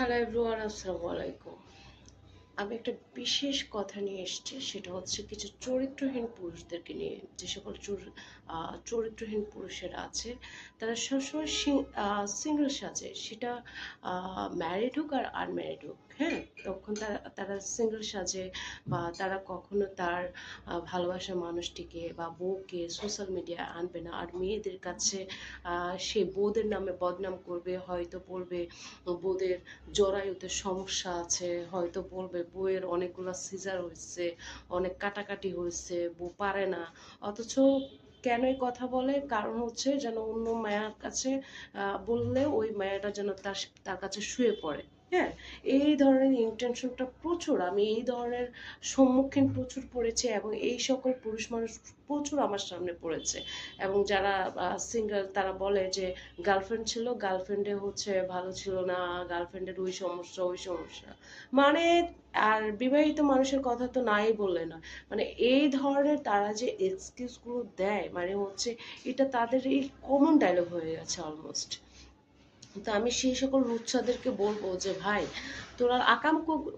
Hello everyone, আসসালামু আলাইকুম। আমি একটা বিশেষ কথা নিয়ে এসেছি, সেটা হচ্ছে কিছু চরিত্রহীন পুরুষদেরকে নিয়ে। যে সকল চরিত্রহীন পুরুষেরা আছে, তারা সবসময় সিঙ্গেল সাজে, সেটা ম্যারিড হোক আর আনম্যারিড হোক। হ্যাঁ, তখন তারা তারা সিঙ্গেল সাজে, বা তারা কখনো তার ভালোবাসার মানুষটিকে বা বউকে সোশ্যাল মিডিয়ায় আনবে না। আর মেয়েদের কাছে সে বউদের নামে বদনাম করবে, হয়তো বলবে বউদের জরায়ুতে সমস্যা আছে, হয়তো বলবে বউয়ের অনেকগুলো সিজার হয়েছে, অনেক কাটাকাটি হয়েছে, বউ পারে না। অথচ কেন এই কথা বলে? কারণ হচ্ছে যেন অন্য মায়ের কাছে বললে ওই মায়াটা যেন তার তার কাছে শুয়ে পড়ে। হ্যাঁ, এই ধরনের ইন্টেনশনটা প্রচুর, আমি এই ধরনের সম্মুখীন প্রচুর পড়েছি, এবং এই সকল পুরুষ মানুষ প্রচুর আমার সামনে পড়েছে। এবং যারা সিঙ্গেল, তারা বলে যে গার্লফ্রেন্ড ছিল, গার্লফ্রেন্ডে হচ্ছে ভালো ছিল না, গার্লফ্রেন্ডের ওই সমস্যা ওই সমস্যা, মানে আর বিবাহিত মানুষের কথা তো নাই বললে না। মানে এই ধরনের তারা যে এক্সকিউজগুলো দেয়, মানে হচ্ছে এটা তাদের এই কমন ডায়লগ হয়ে গেছে অলমোস্ট। তো আমি সেই সকল লুচ্ছাদেরকে বলবো যে ভাই, তোরা আকাম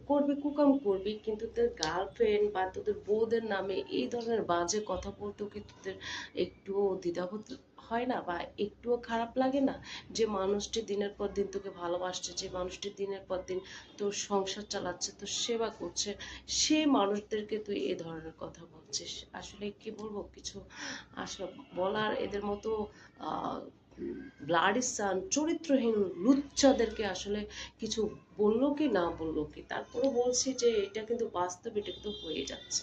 করবি, কুকাম করবি, কিন্তু তোদের গার্লফ্রেন্ড বা তোদের বউদের নামে এই ধরনের বাজে কথা বলতেও কি তোদের একটুও দ্বিধাবোধ হয় না, বা একটুও খারাপ লাগে না? যে মানুষটি দিনের পর দিন তোকে ভালোবাসছে, যে মানুষটি দিনের পর দিন তোর সংসার চালাচ্ছে, তোর সেবা করছে, সে মানুষদেরকে তুই এই ধরনের কথা বলছিস। আসলে কি বলবো, কিছু আসলে বলার, এদের মতো আহ ব্লাডি সান চরিত্রহীন লুচ্চাদেরকে আসলে কিছু বললো কি না বললো কি, তারপরে বলছি যে এটা কিন্তু বাস্তব, এটা কিন্তু হয়ে যাচ্ছে।